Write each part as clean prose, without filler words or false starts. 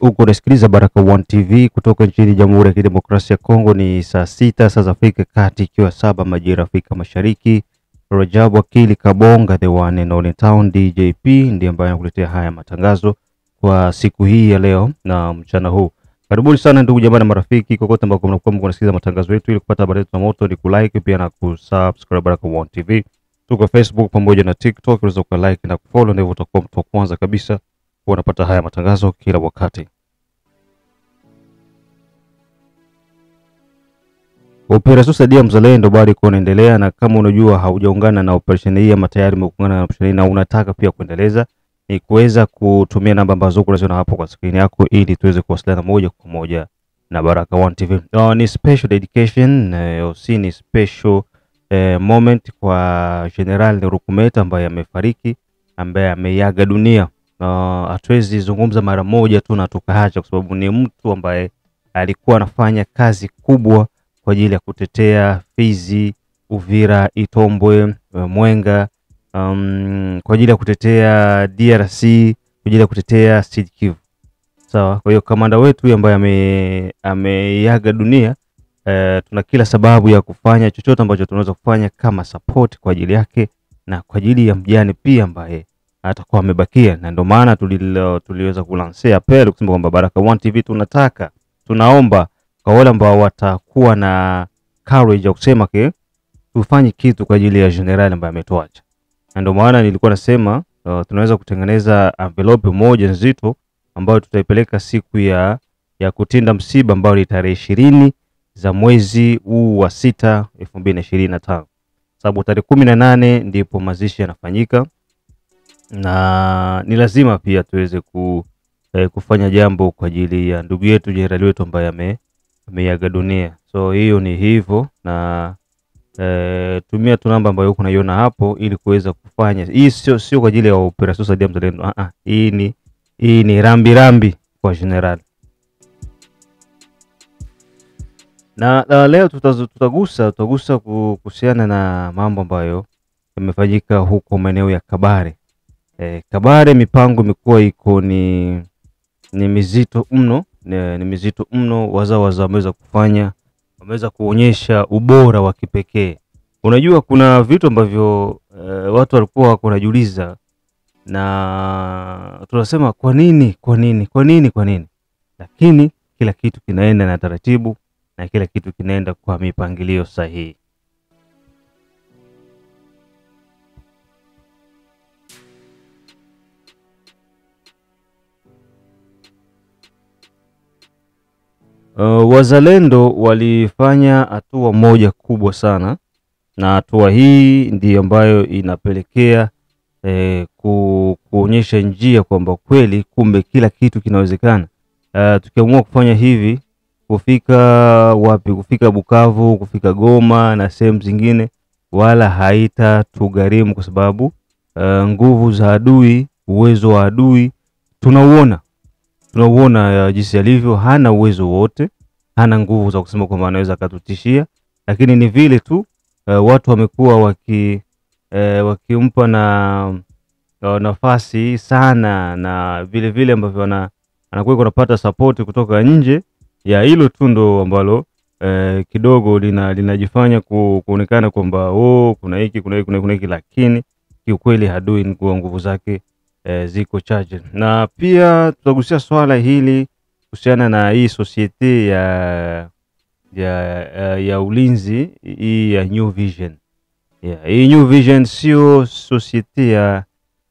Uko unasikiliza Baraka1 TV kutoka nchini Jamhuri ya Kidemokrasia ya Kongo. Ni saa 6 saa za Afrika Kati, ikiwa 7 majira Afrika Mashariki. Rajabu Akili Kabonga, the one and only town DJP, ndiye ambaye anakuletea haya matangazo kwa siku hii ya leo na mchana huu. Karibuni sana ndugu jamaa na marafiki kokote ambako mnakuwa mnasikiliza matangazo yetu. Ili kupata habari zetu na moto, ni kulike pia na kusubscribe Baraka1 TV. Tuko Facebook pamoja na TikTok, unaweza kulike na kufollow, ndivyo utakuwa mtu wa kwanza kabisa unapata haya matangazo kila wakati. Operesheni Saidia Mzalendo bado inaendelea, na kama unajua haujaungana na operation hii ama tayari umeungana na operation hii na unataka pia kuendeleza, ni kuweza kutumia namba ambazo unaziona hapo kwa screen yako ili tuweze kuwasiliana moja kwa moja na Baraka1 TV. Ni special dedication, si ni special moment kwa General Rukumeta ambaye amefariki, ambaye ameaga dunia. Hatuwezi zungumza mara moja tu na tukaacha, kwa sababu ni mtu ambaye alikuwa anafanya kazi kubwa kwa ajili ya kutetea Fizi, Uvira, Itombwe, Mwenga, kwa ajili ya kutetea DRC, kwa ajili ya kutetea Sud Kivu. Sawa, kwa hiyo kamanda wetu ambaye ameaga dunia, tuna kila sababu ya kufanya chochote ambacho tunaweza kufanya kama support kwa ajili yake na kwa ajili ya mjane pia ambaye atakuwa amebakia. Na ndio maana tuliweza kulansea apel kusema kwamba Baraka1 TV tunaomba kwa wale ambao watakuwa na courage ya kusema tufanye kitu kwa ajili ya general ambaye ametuacha. Na ndio maana nilikuwa nasema tunaweza kutengeneza envelope moja nzito ambayo tutaipeleka siku ya kutinda msiba, ambayo ni tarehe 20 za mwezi huu wa 6 2025. Sababu tarehe 18 ndipo mazishi yanafanyika, na ni lazima pia tuweze kufanya jambo kwa ajili ya ndugu yetu jenerali wetu ambaye ameaga dunia. So hiyo ni hivyo, na tumia tu namba ambayo uko unaiona hapo ili kuweza kufanya. Hii sio kwa ajili ya Operesheni Saidia Mzalendo. Hii ni rambi kwa general. Na leo tutagusa kuhusiana na mambo ambayo yamefanyika huko maeneo ya Kabare. Kabare mipango imekuwa iko ni mizito mno, ni mizito mno. Wazawaza wameweza kuonyesha ubora wa kipekee. Unajua kuna vitu ambavyo watu walikuwa wanajiuliza, na tunasema kwa nini, lakini kila kitu kinaenda na taratibu na kila kitu kinaenda kwa mipangilio sahihi. Wazalendo walifanya hatua moja kubwa sana, na hatua hii ndiyo ambayo inapelekea kuonyesha njia kwamba kweli kumbe kila kitu kinawezekana. Tukiamua kufanya hivi, kufika wapi, kufika Bukavu, kufika Goma na sehemu zingine, wala haita tugharimu, kwa sababu nguvu za adui, uwezo wa adui tunauona jinsi alivyo. Hana uwezo wote, hana nguvu za kusema kwamba anaweza katutishia, lakini ni vile tu watu wamekuwa wakimpa na nafasi sana, na vile ambavyo anakuwa anapata support kutoka nje ya hilo tundo ambalo kidogo linajifanya kuonekana kwamba kuna hiki, lakini kiukweli adui ni kwa nguvu zake ziko chache. Na pia tutagusia swala hili kuhusiana na hii society ya ulinzi, hii ya New Vision. Hii New Vision sio society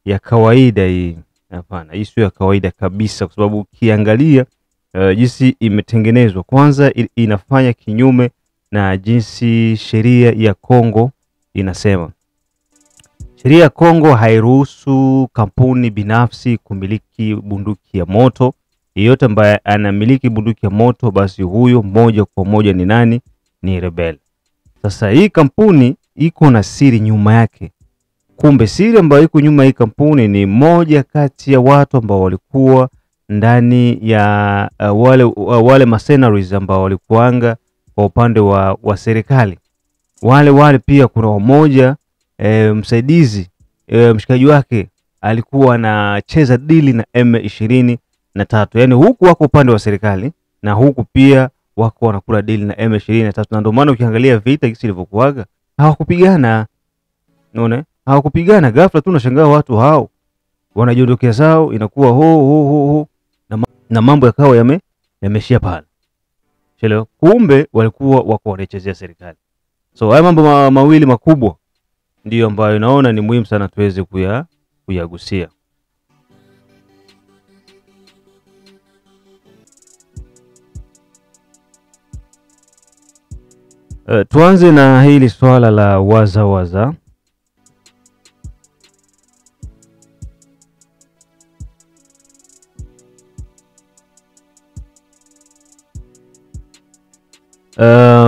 ya kawaida hii. Hapana, hii sio ya kawaida kabisa, kwa sababu ukiangalia jinsi imetengenezwa, kwanza inafanya kinyume na jinsi sheria ya Kongo inasema. Sheria ya Kongo hairuhusu kampuni binafsi kumiliki bunduki ya moto. Yeyote ambaye anamiliki bunduki ya moto, basi huyo moja kwa moja ni nani? Ni rebel. Sasa hii kampuni iko na siri nyuma yake. Kumbe siri ambayo iko nyuma hii kampuni ni moja kati ya watu ambao walikuwa ndani ya wale mercenaries ambao walikuanga kwa upande wa serikali. Wale pia kuna mmoja msaidizi, mshikaji wake alikuwa anacheza dili na M23 M23. Yaani huku wako upande wa serikali na huku pia wako wanakula deal na M23, na ndio maana ukiangalia vita jinsi ilivyokuaga hawakupigana. Unaona? Hawakupigana, ghafla tu unashangaa watu hao wanajiondokea zao, inakuwa ho na mambo yakawa yameshia pale. Chelewa. Kumbe walikuwa wako wanachezea serikali. So haya mambo mawili makubwa ndiyo ambayo naona ni muhimu sana tuweze kuyagusia. Tuanze na hili swala la waza.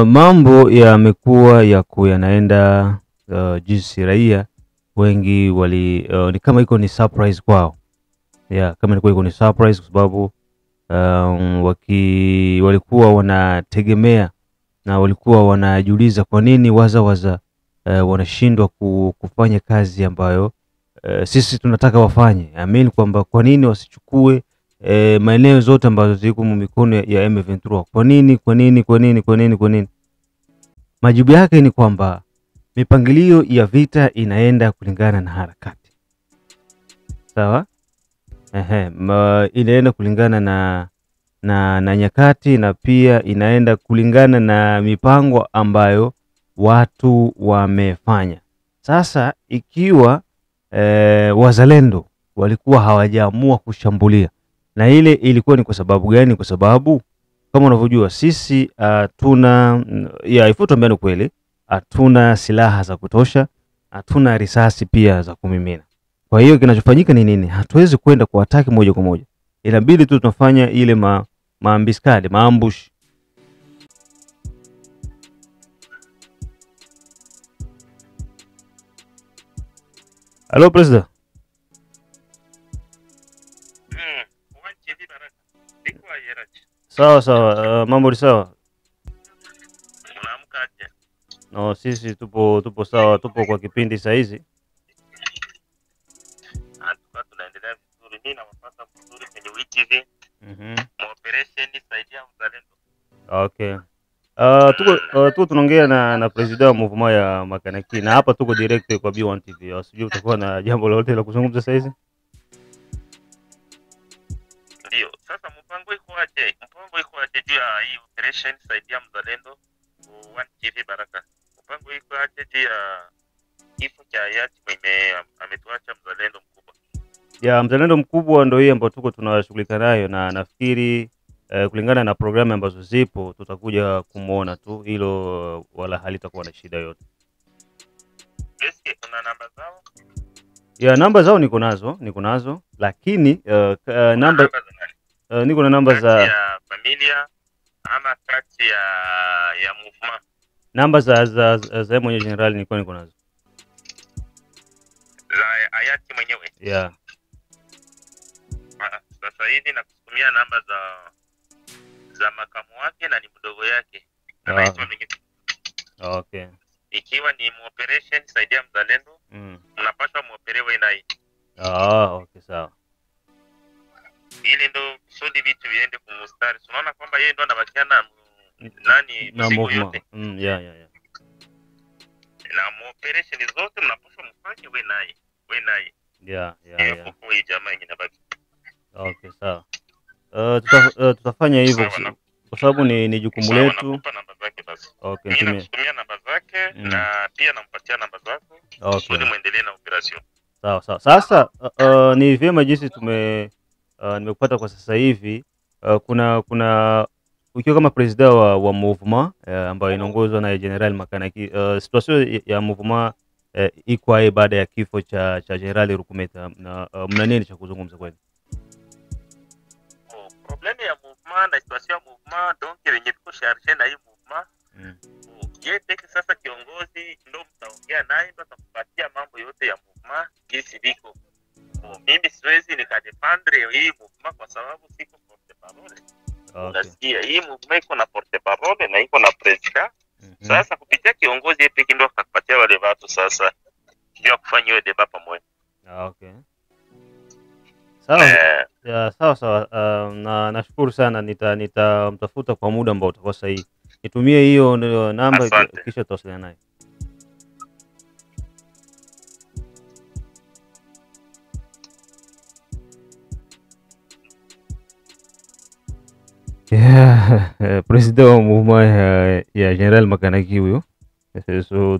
Mambo yamekuwa yanaenda jinsi raia wengi ni kama iko ni surprise kwao. Kama iko ni surprise kwa sababu walikuwa wanategemea na walikuwa wanajiuliza kwa nini waza wanashindwa kufanya kazi ambayo sisi tunataka wafanye. Kwamba kwa nini wasichukue maeneo zote ambazo ziko mikono ya M23? Kwa nini? Majibu yake ni kwamba mipangilio ya vita inaenda kulingana na harakati. Sawa? Inaenda kulingana na nyakati, na pia inaenda kulingana na mipango ambayo watu wamefanya. Sasa ikiwa wazalendo walikuwa hawajaamua kushambulia, na ile ilikuwa ni kwa sababu gani? Kwa sababu kama unavyojua sisi ifutuambiane kweli, hatuna silaha za kutosha, hatuna risasi pia za kumimina. Kwa hiyo kinachofanyika ni nini? Hatuwezi kwenda kwa ataki moja kwa moja. Inabidi tu tunafanya ile maambiskali, maambush. Hello President. Sawa, mambo ni sawa. Unaamkaje? No, sisi tupo sawa, tupo kwa kipindi saa hizi. Tunaendelea vizuri. Mimi nawapata vizuri kwenye WTV. Operation Saidia Mzalendo. Okay. Tuko tunaongea na president wa movement ya Makanaki, na hapa tuko direct kwa B1 TV. Sijui utakuwa na jambo lolote la kuzungumza saa hizi? Ndio. Sasa mpango iko aje? Mpango iko aje juu ya hii Operation Saidia Mzalendo 1 TV Baraka? Mpango iko aje juu ya kifo cha hayati ametuacha mzalendo mkubwa? Mzalendo mkubwa ndio hii ambayo tuko tunashughulika nayo, na nafikiri kulingana na programu ambazo zipo tutakuja kumuona tu, hilo wala halitakuwa na shida yote. Kuna namba zao? Namba zao niko nazo, lakini niko na namba za ya familia ama kati ya movement. Namba za mwenye general niko nazo. Za hayati mwenyewe? Sasa hivi nakutumia namba za makamu wake na ni mdogo yake. Anaitwa Mingiti. Okay. Ikiwa ni operation Saidia Mzalendo, mnapaswa muoperewe na hii. Okay, sawa. Ili ndo kusudi vitu viende kumustari. Unaona kwamba yeye ndo anabakiana nani mzigo yote. Na operation zote mnapaswa mfanye we naye. Kwa hii jamaa ingine baki. Okay, sawa. Tutafanya hivyo kwa sababu ni jukumu letu. Nakupa namba zake basi. Okay, mimi nakutumia namba zake na pia nampatia namba zako. Okay. Ili muendelee na operation. Sawa. Sasa ni vyema jinsi nimekupata kwa sasa hivi. Kuna ukiwa kama president wa movement ambayo inaongozwa na General Makanaki, situation ya movement iko baada ya kifo cha General Rukumeta, na mna nini cha kuzungumza kweli? Probleme ya movement na situation ya movement donc yenye tuko charge na hii movement. Yeye peke sasa kiongozi ndo mtaongea naye, ndo atakupatia mambo yote ya movement jinsi biko. Mimi siwezi nikadependre hii movement kwa sababu siko porte parole. Unasikia, hii movement iko na porte parole na iko na president. Sasa kupitia kiongozi yeye peke ndo atakupatia wale watu sasa ndio kufanya hiyo debate pamoja. Okay. Sawa. Ya, sawa sawa. Na nashukuru sana, nitamtafuta kwa muda ambao utakuwa sahihi. Nitumie hiyo namba Asante. kisha tutawasiliana naye. Yeah, president wa mouvement ya General Makanaki huyo. So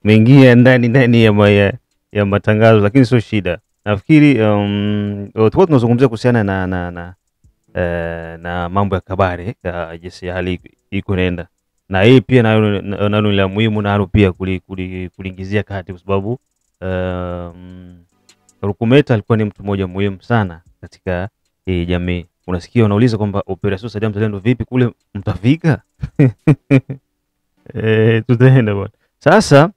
tumeingia ndani ya matangazo, lakini sio shida. Nafikiri tulikuwa tunazungumzia kuhusiana na mambo ya Kabare, jinsi hali iko nenda, na hii pia nalo ni la muhimu nalo pia kuliingizia kati, kwa sababu Rukumeta alikuwa ni mtu mmoja muhimu sana katika hii jamii. Unasikia unauliza kwamba Operation Saidia Mzalendo vipi kule mtafika? Tutaenda bwana. Sasa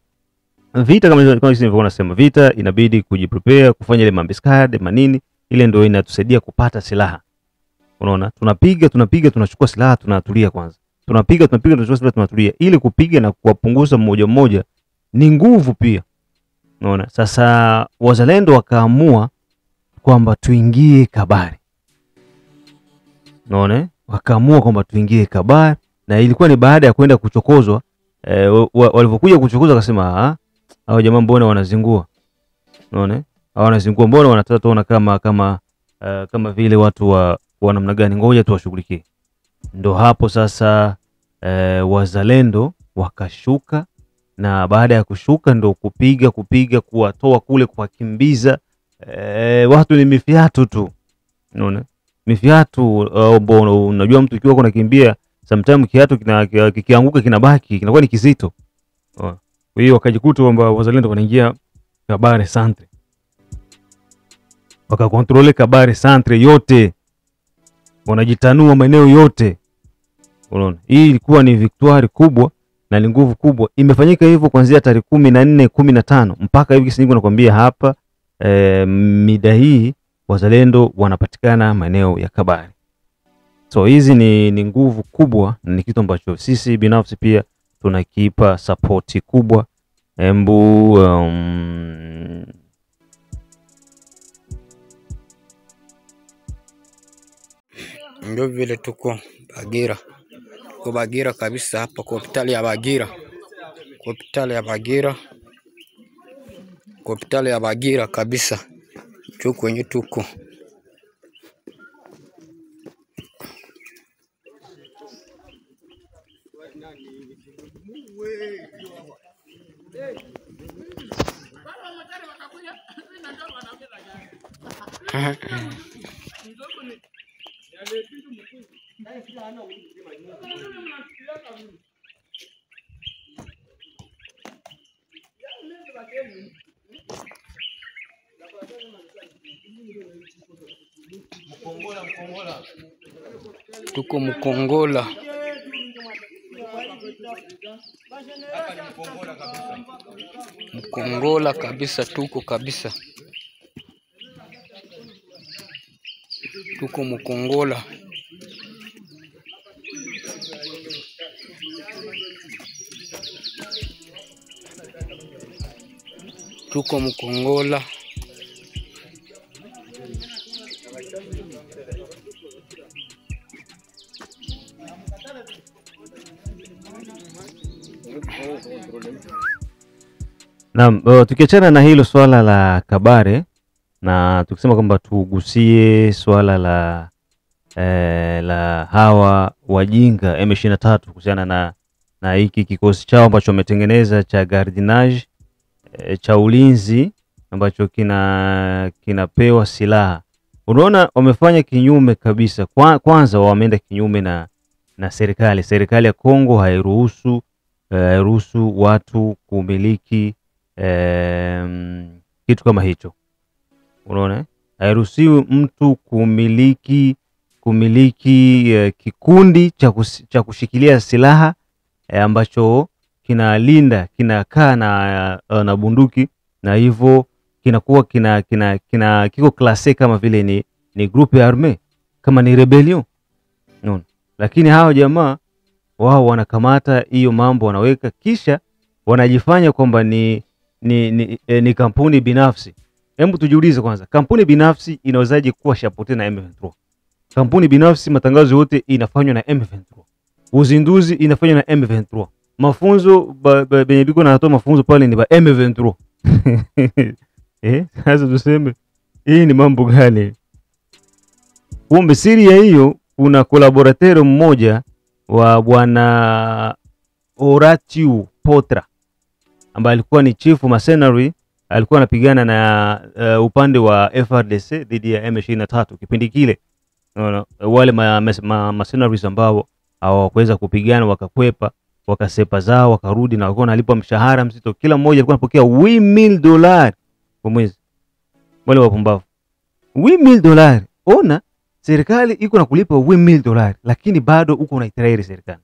vita kama nilivyokuwa nasema, vita inabidi kujiprepare, kufanya ile mambiskade manini, ile ndio inatusaidia kupata silaha. Unaona? Tunapiga, tunachukua silaha, tunatulia kwanza. Tunapiga, tunachukua silaha, tunatulia. Ili kupiga na kuwapunguza mmoja mmoja ni nguvu pia. Unaona? Sasa wazalendo wakaamua kwamba tuingie Kabare. Unaona? Wakaamua kwamba tuingie Kabare, na ilikuwa ni baada ya kwenda kuchokozwa. Walipokuja kuchokozwa akasema, hao jamaa mbona wanazingua? Unaona? Hao wanazingua, mbona wanataka tuona kama vile watu wa namna gani? Ngoja tuwashughulikie. Ndo hapo sasa wazalendo wakashuka, na baada ya kushuka ndo kupiga kuwatoa kule, kuwakimbiza. Watu ni mifiatu tu. Unaona? Mifiatu, unajua mtu ikiwa kunakimbia sometimes kiatu kikianguka kinabaki, kinakuwa ni kizito. Kwa hiyo wakajikuta kwamba wazalendo wanaingia Kabare Centre. Wakakontrole Kabare Centre yote. Wanajitanua maeneo yote. Unaona? Hii ilikuwa ni victoire kubwa na ni nguvu kubwa. Imefanyika hivyo kuanzia tarehe 14, 15 mpaka hivi sasa nakwambia hapa mida hii wazalendo wanapatikana maeneo ya Kabare. So hizi ni nguvu kubwa, na ni kitu ambacho sisi binafsi pia tunakipa support kubwa. Embu ndio vile tuko Bagira. Kwa Bagira kabisa hapa kwa hospitali ya Bagira. Kwa hospitali ya Bagira kabisa. Tuko kwenye tuko. Tuko Mkongola. Mkongola kabisa, tuko kabisa. Tuko Mkongola. Tuko Mkongola. Naam, tukiachana na hilo swala la Kabare, na tukisema kwamba tugusie swala la hawa wajinga M23 kuhusiana na hiki kikosi chao ambacho wametengeneza cha gardinage, cha ulinzi ambacho kinapewa silaha. Unaona wamefanya kinyume kabisa. Kwanza wameenda kinyume na serikali ya Kongo. Hairuhusu watu kumiliki kitu kama hicho. Unaona? Hairuhusiwi mtu kumiliki kikundi cha kushikilia silaha ambacho kinalinda, kinakaa na bunduki, na hivyo kinakuwa kiko klase kama vile ni groupe armée, kama ni rebellion. Unaona? Lakini hao jamaa wao wanakamata hiyo mambo, wanaweka, kisha wanajifanya kwamba ni kampuni binafsi. Hebu tujiulize kwanza, kampuni binafsi inawezaje kuwa shapote na M23? Kampuni binafsi matangazo yote inafanywa na M23. Uzinduzi inafanywa na M23. Mafunzo benye biko na natoa mafunzo pale ni ba M23. Sasa tuseme hii ni mambo gani? Kumbe siri ya hiyo, kuna collaborateur mmoja wa bwana Horatio Potra ambaye alikuwa ni chief mercenary, alikuwa anapigana na upande wa FRDC dhidi ya M23 kipindi kile. Wale mercenaries ambao hawakuweza kupigana wakakwepa, wakasepa zao, wakarudi na walikuwa wanalipwa mshahara mzito. Kila mmoja alikuwa anapokea $8,000 kwa mwezi. Wale wapumbavu. $8,000. Ona, serikali iko na kulipa $8,000 lakini bado uko unaitirairi serikali.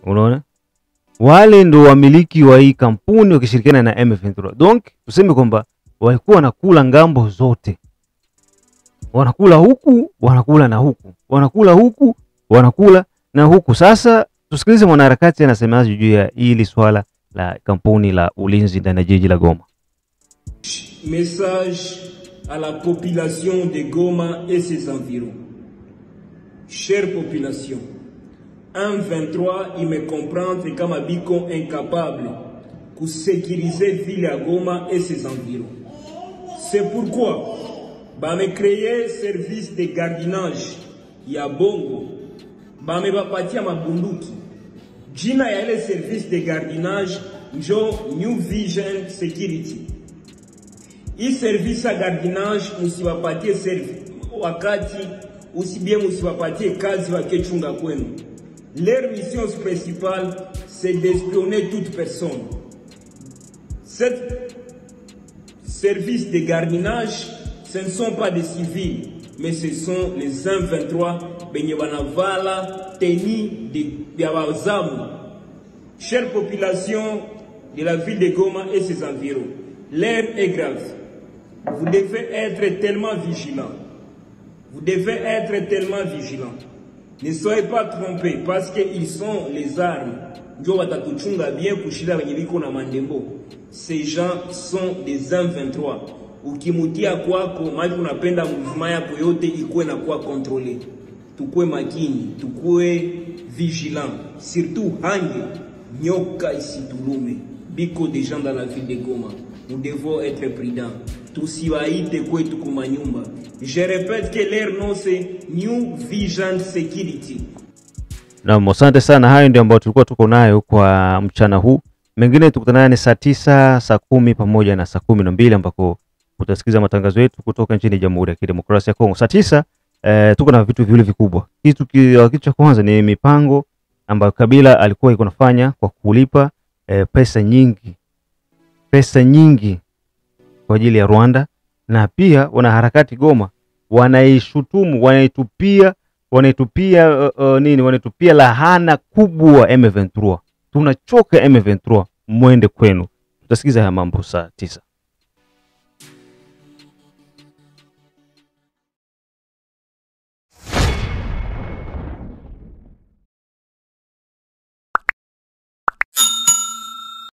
Unaona? Wale ndo wamiliki wa hii kampuni wakishirikiana na M23. Donc tuseme kwamba walikuwa wanakula ngambo zote. Wanakula huku, wanakula na huku. Wanakula huku, wanakula na huku. Sasa tusikilize mwanaharakati anasemaje juu ya hili swala la kampuni la ulinzi ndani ya jiji la Goma. Message à la population de Goma et ses environs. Chère population, M23, il me comprend comme Abiko incapable pour sécuriser ville à Goma et ses environs. C'est pourquoi bah me créer service de gardiennage ya Bongo, bah me bapatia mabunduki. Jina ya ile service de gardiennage njo New Vision Security. Hii service ya gardiennage msiwapatie wakati usibie msiwapatie kazi wakechunga kwenu. Leur mission principale, c'est d'espionner toute personne. Cette service de gardiennage, ce ne sont pas des civils, mais ce sont les M23, Benyabanavala, Teni, de Yabazamu. Chère population de la ville de Goma et ses environs, l'air est grave. Vous devez être tellement vigilants. Vous devez être tellement vigilants. Ne soyez pas trompés parce qu'ils sont les armes. Ces gens sont des M23. Ukimutia kwako maji unapenda mouvement yako yote ikuwe na kuwa contrôlé. Tukue makini, tukue vigilant. Surtout hange nyoka isitulume. Biko des gens dans la ville de Goma. Nous devons être prudents. Tusiwaite kwetu kumanyumba. Je répète que leur nom c'est New Vision Security. Na asante sana, hayo ndio ambayo tulikuwa tuko nayo kwa mchana huu. Mengine tukutana ni saa 9, saa 10 pamoja na saa 12 ambako utasikiza matangazo yetu kutoka nchini Jamhuri ya Kidemokrasia ya Kongo. Saa 9 tuko na vitu viwili vikubwa. Kitu cha kwanza ni mipango ambayo Kabila alikuwa iko nafanya kwa kulipa pesa nyingi kwa ajili ya Rwanda, na pia wanaharakati Goma wanaishutumu, wanaitupia lahana kubwa M23. Tunachoka M23, mwende kwenu. Tutasikiza haya mambo saa 9.